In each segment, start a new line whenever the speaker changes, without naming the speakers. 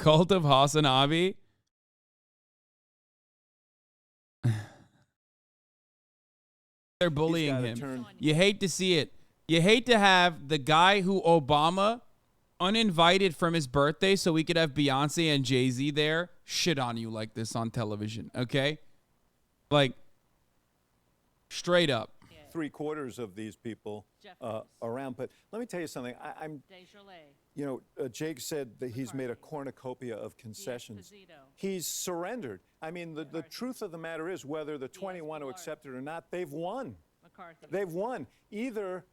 cult of Hasanabi. They're bullying him. You hate to see it. You hate to have the guy who Obama uninvited from his birthday so we could have Beyonce and Jay-Z there shit on you like this on television, okay? Like, straight up.
3/4 of these people around. But let me tell you something. Jake said that he's made a cornucopia of concessions. He's surrendered. I mean, the truth of the matter is, whether the 20 want to accept it or not, they've won.
McCarthy.
They've won. Either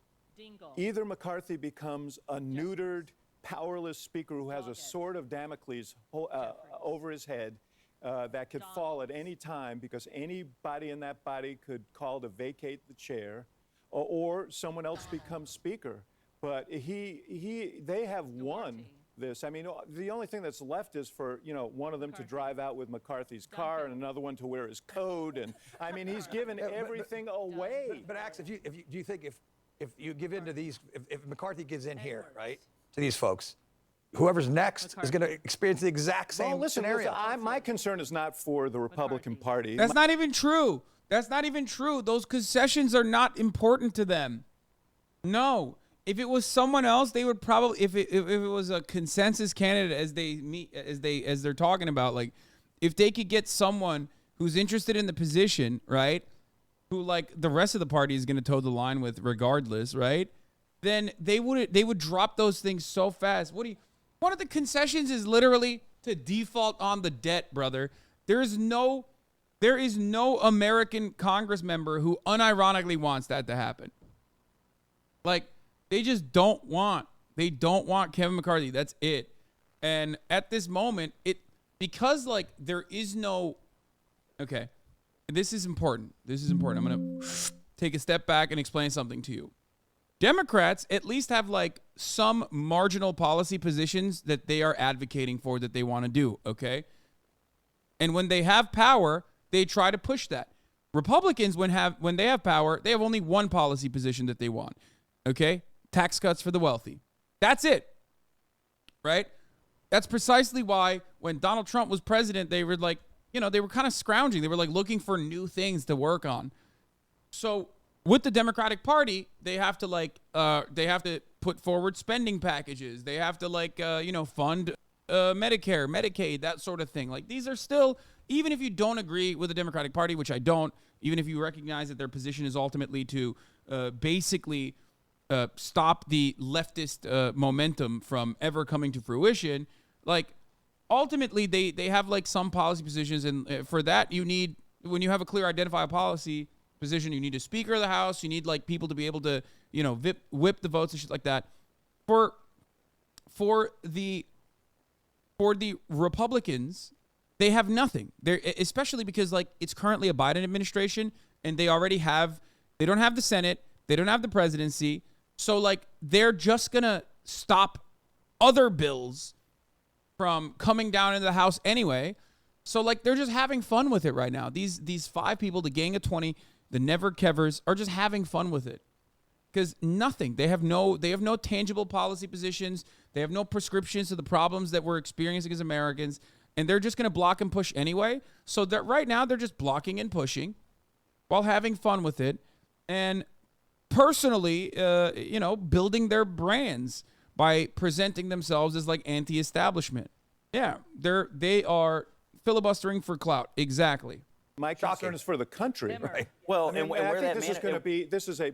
McCarthy becomes a neutered, powerless speaker who has a sword of Damocles over his head that could fall at any time because anybody in that body could call to vacate the chair, or someone else becomes speaker. But they have won this. I mean, the only thing that's left is for one of them to drive out with McCarthy's car and another one to wear his coat. And I mean, he's given everything away.
But Ax, do you think if you give in to these, if McCarthy gives in here, right, to these folks, whoever's next is going to experience the exact same scenario?
My concern is not for the Republican Party.
That's not even true. That's not even true. Those concessions are not important to them. No. If it was someone else, they would probably, if it was a consensus candidate as they're talking about, like, if they could get someone who's interested in the position, right, who like the rest of the party is going to toe the line with regardless, right, then they would drop those things so fast. One of the concessions is literally to default on the debt, brother. There is no American Congress member who unironically wants that to happen. Like, they just don't want Kevin McCarthy. That's it. And at this moment, because like there is no, okay, this is important. I'm going to take a step back and explain something to you. Democrats at least have like some marginal policy positions that they are advocating for that they want to do, okay? And when they have power, they try to push that. Republicans, when they have power, they have only one policy position that they want, okay? Tax cuts for the wealthy. That's it, right? That's precisely why when Donald Trump was president, they were like, they were kind of scrounging. They were like looking for new things to work on. So with the Democratic Party, they have to put forward spending packages. They have to fund Medicare, Medicaid, that sort of thing. Like, these are still, even if you don't agree with the Democratic Party, which I don't, even if you recognize that their position is ultimately to basically stop the leftist momentum from ever coming to fruition, like, ultimately they have like some policy positions, and for that you need, when you have a clear identified policy position, you need a Speaker of the House, you need like people to be able to whip the votes and shit like that. For the Republicans, they have nothing. They're, especially because like it's currently a Biden administration, and they don't have the Senate, they don't have the presidency. So, like, they're just going to stop other bills from coming down into the House anyway. So, like, they're just having fun with it right now. These 5 people, the Gang of 20, the Never Kevers, are just having fun with it. Because nothing. They have no tangible policy positions. They have no prescriptions to the problems that we're experiencing as Americans. And they're just going to block and push anyway. So, that right now, they're just blocking and pushing while having fun with it. And personally, building their brands by presenting themselves as like anti-establishment. Yeah, they are filibustering for clout. Exactly.
My concern is for the country. Right.
Well,
I think this is a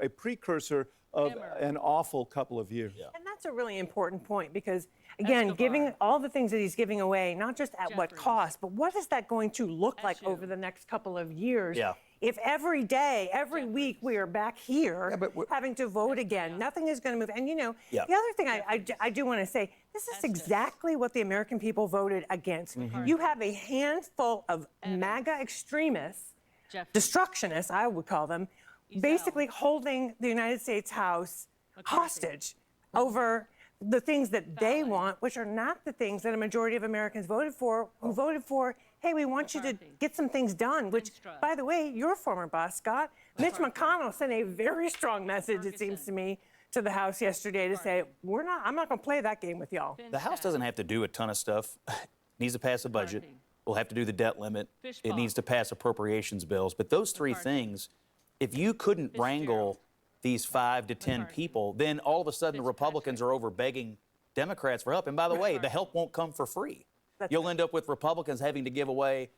precursor of an awful couple of years.
Yeah. And that's a really important point because, again, giving all the things that he's giving away, not just at what cost, but what is that going to look like over the next couple of years?
Yeah.
If every day, every week we are back here having to vote again, nothing is going to move. And, the other thing I do want to say, this is exactly what the American people voted against. Mm-hmm. You have a handful of MAGA extremists, destructionists, I would call them, basically holding the United States House hostage over the things that they want, which are not the things that a majority of Americans voted for, who voted for, hey, we want you to get some things done, which, by the way, your former boss, Scott, Mitch McConnell, sent a very strong message, it seems to me, to the House yesterday to say, I'm not going to play that game with y'all.
The House doesn't have to do a ton of stuff. It needs to pass a budget. We'll have to do the debt limit. It needs to pass appropriations bills. But those three things, if you couldn't wrangle these 5 to 10 people, then all of a sudden the Republicans are over begging Democrats for help. And by the way, the help won't come for free. You'll end up with Republicans having to give away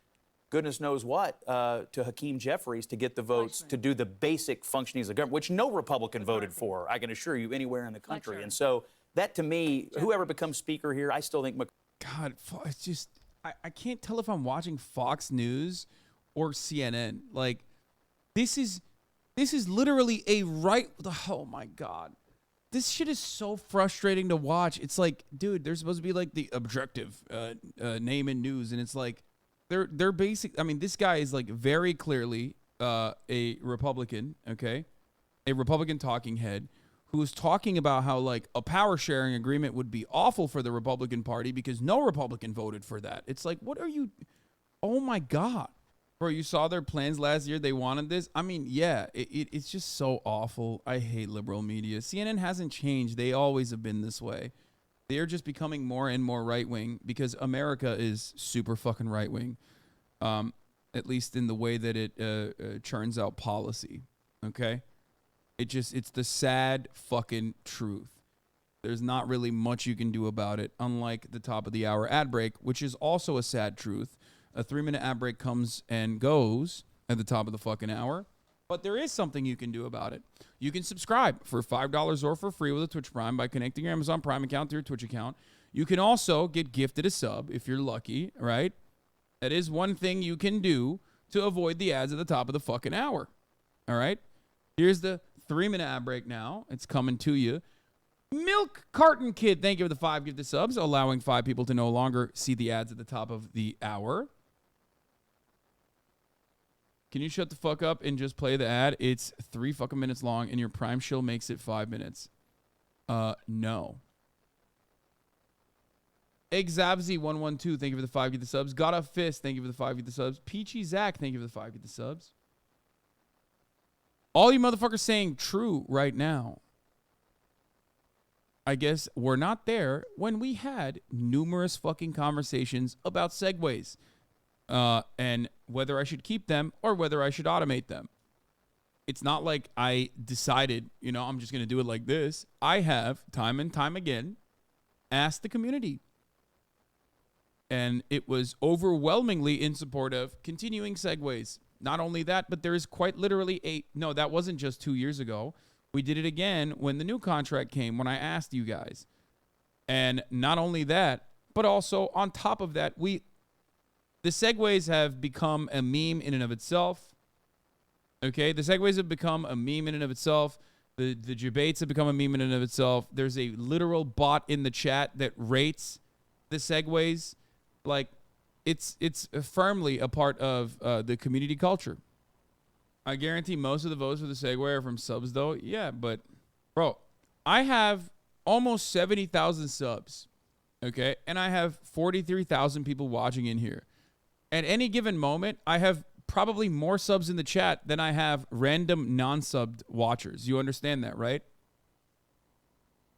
goodness knows what to Hakeem Jeffries to get the votes to do the basic functionings of government, which no Republican voted for, I can assure you, anywhere in the country. And so that, to me, whoever becomes speaker here, I still think
God, it's just, I can't tell if I'm watching Fox News or CNN. Like, this is literally a oh my God. This shit is so frustrating to watch. It's like, dude, they're supposed to be like the objective name in news, and it's like they're basic. I mean, this guy is like very clearly a Republican, okay, a Republican talking head who is talking about how like a power sharing agreement would be awful for the Republican Party because no Republican voted for that. It's like, what are you? Oh my God. Bro, you saw their plans last year. They wanted this. I mean, yeah, it's just so awful. I hate liberal media. CNN hasn't changed. They always have been this way. They're just becoming more and more right-wing because America is super fucking right-wing, at least in the way that it churns out policy, okay? It's the sad fucking truth. There's not really much you can do about it, unlike the top of the hour ad break, which is also a sad truth. A 3-minute ad break comes and goes at the top of the fucking hour. But there is something you can do about it. You can subscribe for $5 or for free with a Twitch Prime by connecting your Amazon Prime account to your Twitch account. You can also get gifted a sub if you're lucky, right? That is one thing you can do to avoid the ads at the top of the fucking hour. All right? Here's the 3-minute ad break now. It's coming to you. Milk Carton Kid, thank you for the 5 gifted subs, allowing 5 people to no longer see the ads at the top of the hour. Can you shut the fuck up and just play the ad? It's 3 fucking minutes long, and your Prime shill makes it 5 minutes. No. Eggsabzy112, thank you for the 5 gifted subs. Got a Fist, thank you for the 5 gifted subs. Peachy Zach, thank you for the 5 gifted subs. All you motherfuckers saying true right now. I guess we're not there when we had numerous fucking conversations about segways. And whether I should keep them or whether I should automate them. It's not like I decided, I'm just going to do it like this. I have, time and time again, asked the community. And it was overwhelmingly in support of continuing segways. Not only that, but there is quite literally no, that wasn't just 2 years ago. We did it again when the new contract came, when I asked you guys. And not only that, but also on top of that, the segways have become a meme in and of itself. Okay, the segways have become a meme in and of itself. The debates have become a meme in and of itself. There's a literal bot in the chat that rates the segways. Like, it's firmly a part of the community culture. I guarantee most of the votes for the Segway are from subs, though. Yeah, but, bro, I have almost 70,000 subs, okay? And I have 43,000 people watching in here. At any given moment, I have probably more subs in the chat than I have random non-subbed watchers. You understand that, right?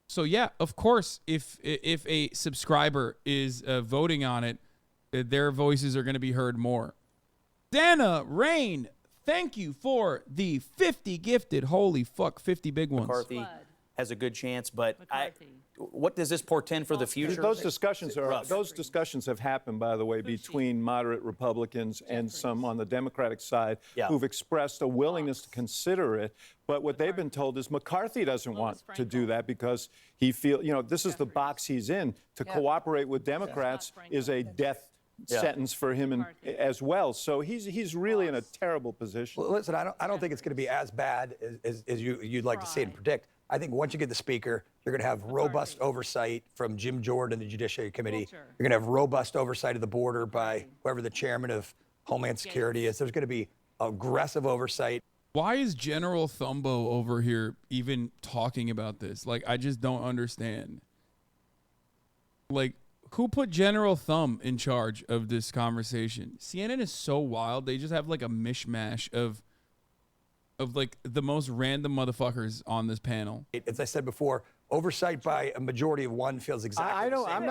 So, yeah, of course, if a subscriber is voting on it, their voices are going to be heard more. Dana Rain, thank you for the 50 gifted. Holy fuck, 50 big ones.
McCarthy has a good chance, but what does this portend for the future?
Those discussions have happened, by the way, between moderate Republicans and some on the Democratic side who've expressed a willingness to consider it. But what they've been told is McCarthy doesn't want to do that because he feels, this is the box he's in. To cooperate with Democrats is a death sentence for him as well. So he's really in a terrible position.
Well, listen, I don't think it's going to be as bad as you'd like to see and predict. I think once you get the speaker, you're going to have robust oversight from Jim Jordan and the Judiciary Committee. You're going to have robust oversight of the border by whoever the chairman of Homeland Security is. There's going to be aggressive oversight.
Why is General Thumbo over here even talking about this? Like, I just don't understand. Like, who put General Thumb in charge of this conversation? CNN is so wild. They just have like a mishmash of of like the most random motherfuckers on this panel.
As I said before, oversight by a majority of one feels exactly the same.
I'm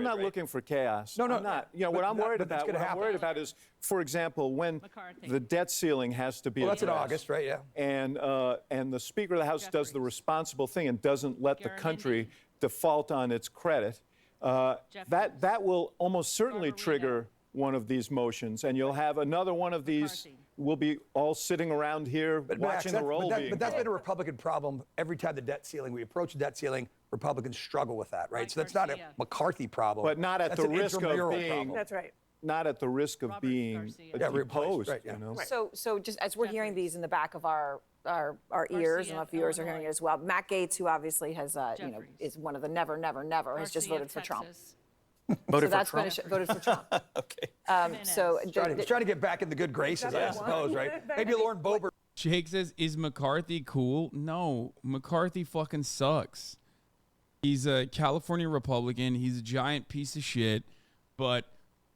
not looking for chaos.
No,
I'm not. You know, what I'm worried about is, for example, when the debt ceiling has to be
Well, that's in
addressed,
August, right? Yeah.
and the Speaker of the House does the responsible thing and doesn't let the country default on its credit, that will almost certainly trigger one of these motions, and you'll have another one of these. We'll be all sitting around here watching the roll being
But that's
called.
been a Republican problem every time we approach the debt ceiling. Republicans struggle with that, right? So that's not a McCarthy problem.
But not at
That's
the
an
risk of
intramural
being.
problem.
That's right.
Not at the risk of being deposed,
right, yeah.
you know?
So just as we're hearing these in the back of our ears, and our viewers are hearing it as well, Matt Gaetz, who obviously has, is one of the never, has just voted for Trump.
Voted
So
for
that's
Trump?
voted for Trump.
Okay.
So
He's trying to get back in the good graces, I suppose, right? Maybe Lauren Boebert.
Jake says, is McCarthy cool? No, McCarthy fucking sucks. He's a California Republican. He's a giant piece of shit. But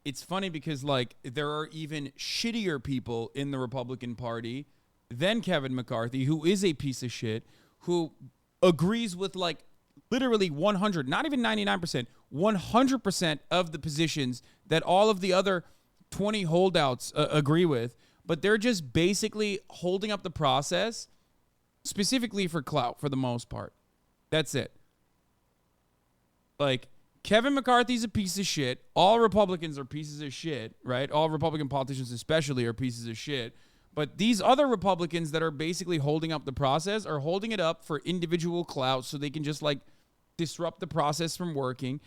it's funny because, like, there are even shittier people in the Republican Party than Kevin McCarthy, who is a piece of shit, who agrees with, like, literally 100, not even 99%, 100% of the positions that all of the other 20 holdouts agree with. But they're just basically holding up the process specifically for clout for the most part. That's it. Like, Kevin McCarthy's a piece of shit. All Republicans are pieces of shit, right? All Republican politicians especially are pieces of shit. But these other Republicans that are basically holding up the process are holding it up for individual clout so they can just, like, disrupt the process from working.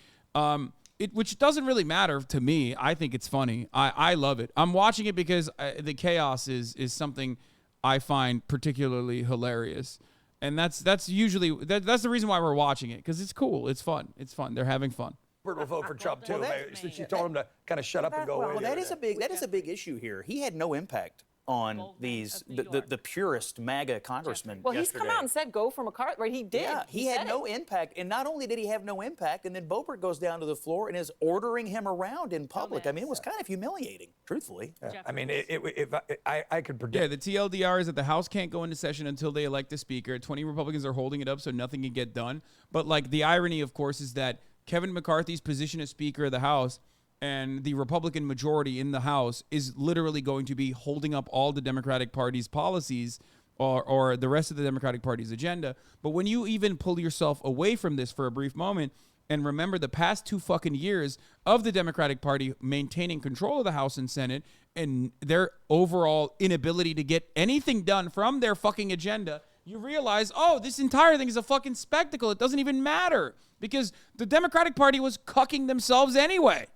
Which doesn't really matter to me. I think it's funny. I love it. I'm watching it because the chaos is something I find particularly hilarious. And that's usually that's the reason why we're watching it, because it's cool. It's fun. It's fun. They're having fun.
Boebert will vote for Trump too. Since she told him to kind of shut up and go away.
Well, that is a big issue here. He had no impact on the purest MAGA congressman.
Well, he's
yesterday.
come out and said go for McCarthy, right? He did.
Yeah, he had no impact. And not only did he have no impact, and then Boebert goes down to the floor and is ordering him around in public. I mean, it was kind of humiliating, truthfully.
Yeah. I mean, if I could predict.
Yeah, the TLDR is that the House can't go into session until they elect a speaker. 20 Republicans are holding it up so nothing can get done. But, like, the irony, of course, is that Kevin McCarthy's position as Speaker of the House and the Republican majority in the House is literally going to be holding up all the Democratic Party's policies or the rest of the Democratic Party's agenda. But when you even pull yourself away from this for a brief moment and remember the past 2 fucking years of the Democratic Party maintaining control of the House and Senate and their overall inability to get anything done from their fucking agenda, you realize, oh, this entire thing is a fucking spectacle. It doesn't even matter because the Democratic Party was cucking themselves anyway.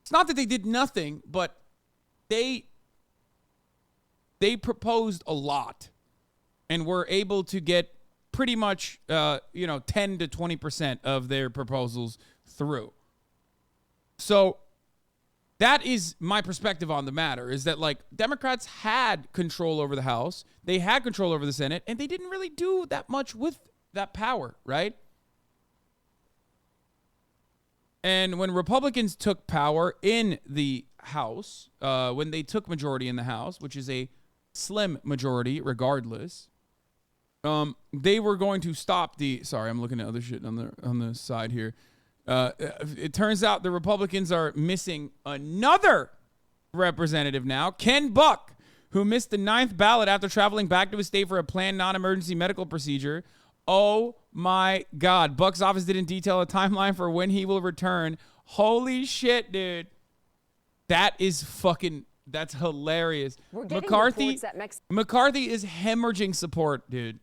It's not that they did nothing, but they proposed a lot and were able to get pretty much 10 to 20% of their proposals through. So that is my perspective on the matter, is that, like, Democrats had control over the House, they had control over the Senate, and they didn't really do that much with that power, right? And when Republicans took power in the House, when they took majority in the House, which is a slim majority regardless, they were going to stop the... Sorry, I'm looking at other shit on the side here. It turns out the Republicans are missing another representative now, Ken Buck, who missed the 9th ballot after traveling back to his state for a planned non-emergency medical procedure. Oh my God. Buck's office didn't detail a timeline for when he will return. Holy shit, dude. That's hilarious. McCarthy is hemorrhaging support, dude.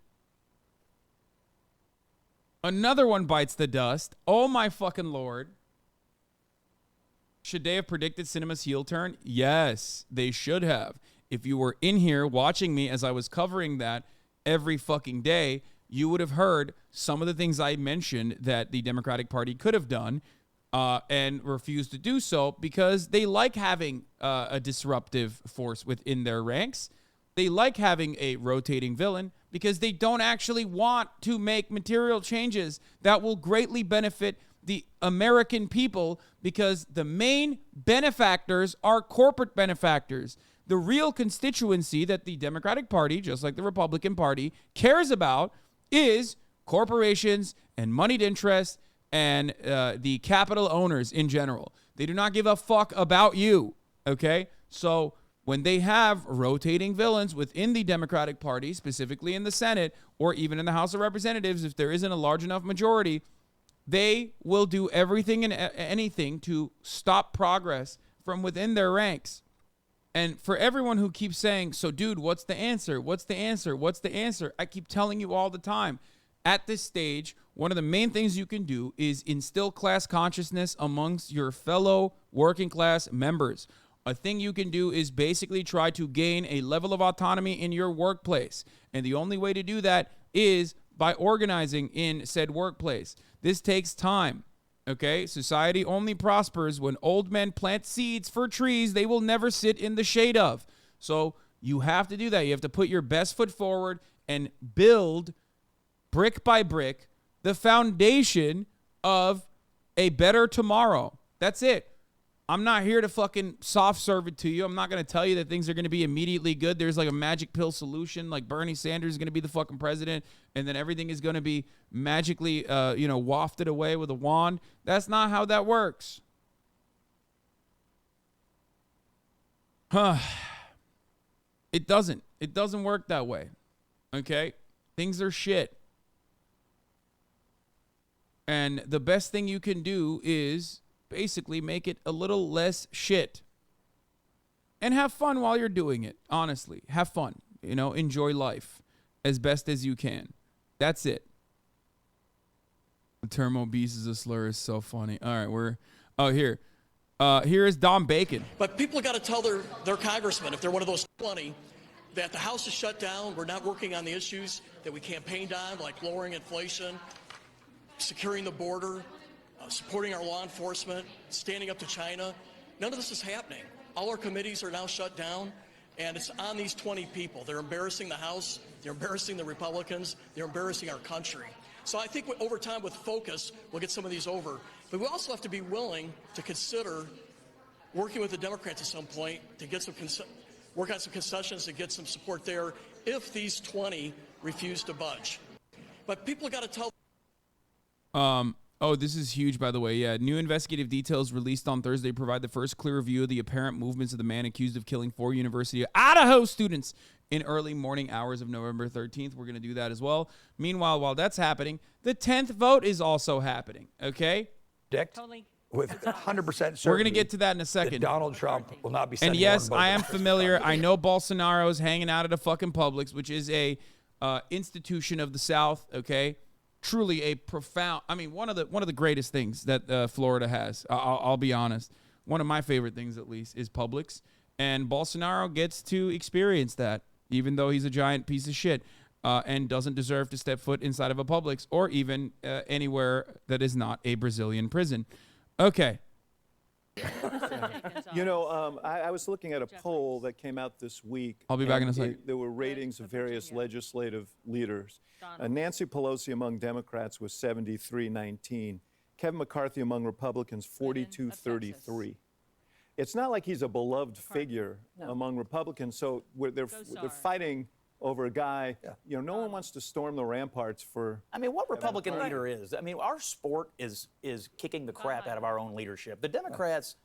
Another one bites the dust. Oh my fucking Lord. Should they have predicted Cinema's heel turn? Yes, they should have. If you were in here watching me as I was covering that every fucking day, you would have heard some of the things I mentioned that the Democratic Party could have done and refused to do so because they like having a disruptive force within their ranks. They like having a rotating villain because they don't actually want to make material changes that will greatly benefit the American people, because the main benefactors are corporate benefactors. The real constituency that the Democratic Party, just like the Republican Party, cares about is corporations and moneyed interests and the capital owners in general. They do not give a fuck about you, okay? So when they have rotating villains within the Democratic Party, specifically in the Senate or even in the House of Representatives, if there isn't a large enough majority, they will do everything and anything to stop progress from within their ranks. And for everyone who keeps saying, so dude, what's the answer? What's the answer? What's the answer? I keep telling you all the time. At this stage, one of the main things you can do is instill class consciousness amongst your fellow working class members. A thing you can do is basically try to gain a level of autonomy in your workplace. And the only way to do that is by organizing in said workplace. This takes time. Okay, society only prospers when old men plant seeds for trees they will never sit in the shade of. So you have to do that. You have to put your best foot forward and build brick by brick the foundation of a better tomorrow. That's it. I'm not here to fucking soft serve it to you. I'm not going to tell you that things are going to be immediately good. There's like a magic pill solution, like Bernie Sanders is going to be the fucking president, and then everything is going to be magically, wafted away with a wand. That's not how that works. It doesn't. It doesn't work that way. Okay? Things are shit. And the best thing you can do is basically make it a little less shit. And have fun while you're doing it. Honestly, have fun. Enjoy life as best as you can. That's it. The term obese is a slur is so funny. All right, here is Don Bacon.
But people got to tell their congressman, if they're one of those 20, that the House is shut down. We're not working on the issues that we campaigned on, like lowering inflation, securing the border, supporting our law enforcement, standing up to China. None of this is happening. All our committees are now shut down, and it's on these 20 people. They're embarrassing the House. They're embarrassing the Republicans. They're embarrassing our country. So I think over time, with focus, we'll get some of these over. But we also have to be willing to consider working with the Democrats at some point to get work on some concessions to get some support there if these 20 refuse to budge. But people got to tell.
Oh, this is huge, by the way. Yeah, new investigative details released on Thursday provide the first clear view of the apparent movements of the man accused of killing 4 University of Idaho students in early morning hours of November 13th. We're going to do that as well. Meanwhile, while that's happening, the 10th vote is also happening, okay?
Totally.
With 100% certainty.
We're going to get to that in a second.
Donald Trump will not be
And
sending
yes,
one vote
I am
to
familiar. I know Bolsonaro's hanging out at a fucking Publix, which is a institution of the South, okay? Truly a profound, one of the greatest things that Florida has. I'll be honest. One of my favorite things, at least, is Publix. And Bolsonaro gets to experience that, even though he's a giant piece of shit and doesn't deserve to step foot inside of a Publix or even anywhere that is not a Brazilian prison. Okay.
I was looking at a poll that came out this week.
I'll be back in a second.
There were ratings of various legislative leaders. Nancy Pelosi among Democrats was 73-19. Kevin McCarthy among Republicans, 42-33. It's not like he's a beloved figure among Republicans, so they're fighting over a guy. Yeah. No one wants to storm the ramparts for.
What Republican leader is? Our sport is kicking the crap out of our own leadership. The Democrats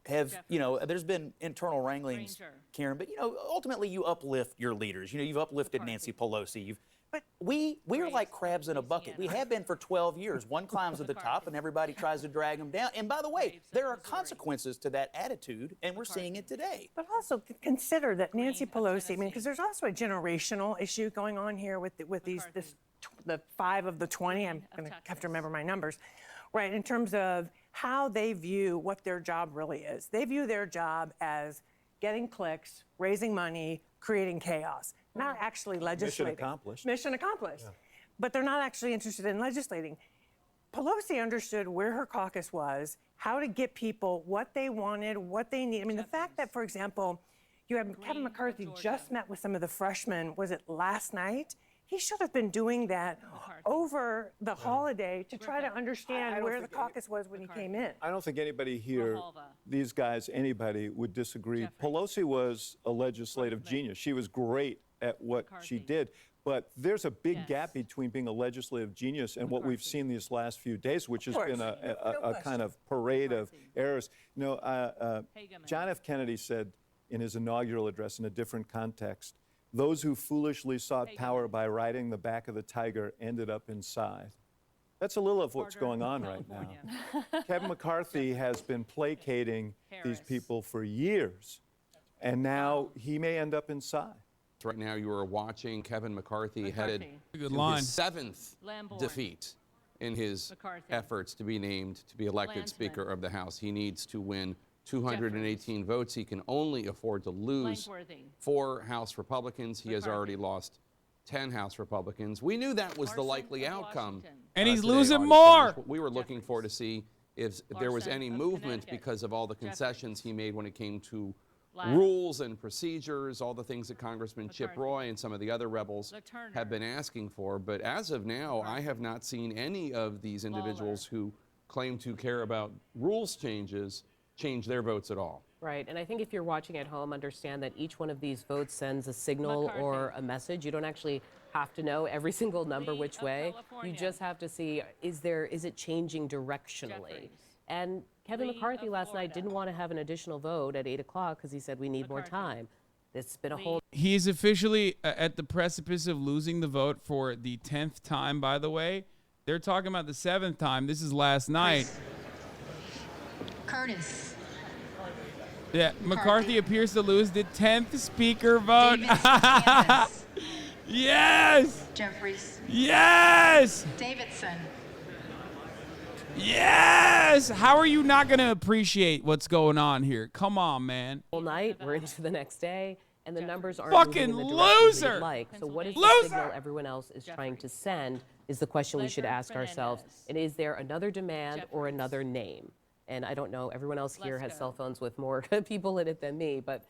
have, there's been internal wranglings, Karen, but ultimately you uplift your leaders. You've uplifted Nancy Pelosi. But we are like crabs in a bucket. We have been for 12 years. One climbs to the top and everybody tries to drag them down. And by the way, there are consequences to that attitude, and we're seeing it today.
But also consider that Nancy Pelosi, because there's also a generational issue going on here with the 5 of the 20. I'm going to have to remember my numbers, right? In terms of how they view what their job really is. They view their job as getting clicks, raising money, creating chaos. Not actually legislating. Mission accomplished. Yeah. But they're not actually interested in legislating. Pelosi understood where her caucus was, how to get people what they wanted, what they need. The fact that, for example, you have Kevin McCarthy just met with some of the freshmen, was it last night? he should have been doing that over the holiday to try to understand where the caucus was when he came in.
I don't think anybody here, these guys, anybody would disagree. Pelosi was a legislative genius. She was great at what she did. But there's a big gap between being a legislative genius and what we've seen these last few days, which has been a kind of parade of errors. You know, John F. Kennedy said in his inaugural address in a different context, those who foolishly sought power by riding the back of the tiger ended up inside. That's a little of what's going on right now. Kevin McCarthy has been placating these people for years, and now he may end up inside.
Right now, you are watching Kevin McCarthy headed to his 7th defeat in his efforts to be named to be elected Speaker of the House. He needs to win 218 votes. He can only afford to lose 4 House Republicans. He has already lost 10 House Republicans. We knew that was the likely outcome.
And he's
today,
losing
August
more.
7th. What we were looking for to see if there was any movement because of all the concessions he made when it came to rules and procedures, all the things that Congressman Chip Roy and some of the other rebels have been asking for. But as of now, I have not seen any of these individuals who claim to care about rules changes change their votes at all.
Right, and I think if you're watching at home, understand that each one of these votes sends a signal or a message. You don't actually have to know every single number which way. You just have to see, is it changing directionally? And Kevin McCarthy last night didn't want to have an additional vote at 8 o'clock because he said we need more time. It's been a whole...
He is officially at the precipice of losing the vote for the 10th time, by the way. They're talking about the 7th time. This is last night.
Curtis.
Yeah, McCarthy appears to lose the 10th speaker vote. Yes!
Jeffries.
Yes!
Davidson.
Yes! How are you not going to appreciate what's going on here? Come on, man.
Whole night, we're into the next day, and the numbers aren't
Fucking
moving in the direction
loser!
we'd like. So what is the signal everyone else is trying to send is the question we should ask ourselves. And is there another demand or another name? And I don't know, everyone else here has cell phones with more people in it than me, but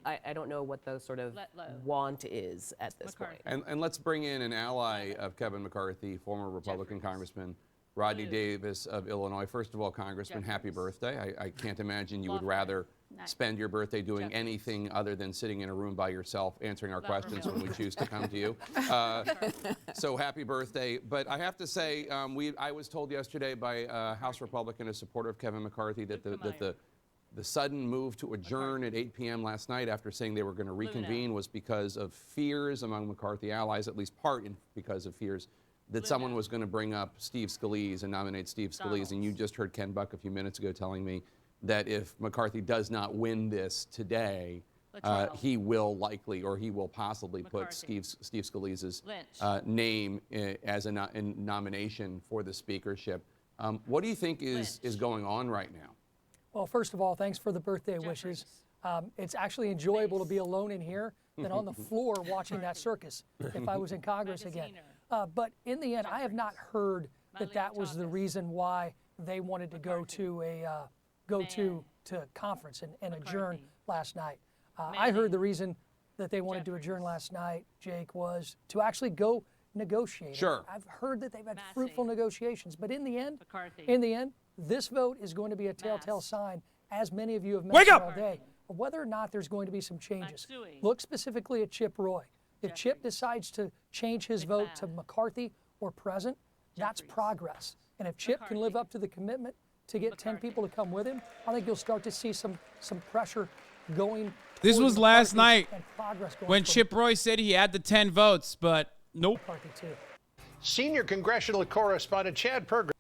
I don't know what the sort of want is at this point.
And let's bring in an ally of Kevin McCarthy, former Republican Congressman Rodney Davis of Illinois. First of all, Congressman, happy birthday. I can't imagine you would rather spend your birthday doing anything other than sitting in a room by yourself answering our questions when we choose to come to you. So happy birthday. But I have to say, I was told yesterday by a House Republican, a supporter of Kevin McCarthy, that the sudden move to adjourn at 8 p.m. last night after saying they were going to reconvene was because of fears among McCarthy allies, at least because of fears that someone was going to bring up Steve Scalise and nominate Steve Scalise. And you just heard Ken Buck a few minutes ago telling me that if McCarthy does not win this today, he will likely, or he will possibly put Steve Scalise's name as a nomination for the speakership. What do you think is going on right now?
Well, first of all, thanks for the birthday wishes. It's actually enjoyable to be alone in here than on the floor watching that circus if I was in Congress again. But in the end, I have not heard that was the reason why they wanted to go to conference and adjourn last night. I heard the reason that they wanted to adjourn last night, Jake, was to actually go negotiate.
Sure.
I've heard that they've had fruitful negotiations, but in the end, this vote is going to be a telltale sign, as many of you have mentioned all day, of whether or not there's going to be some changes. Look specifically at Chip Roy. If Chip decides to change his vote to McCarthy or present, that's progress. And if Chip can live up to the commitment to get 10 people to come with him, I think you'll start to see some pressure going.
This was last night when
Chip
Chip Roy said he had the 10 votes, but nope.
McCarthy too.
Senior congressional correspondent Chad Pergram.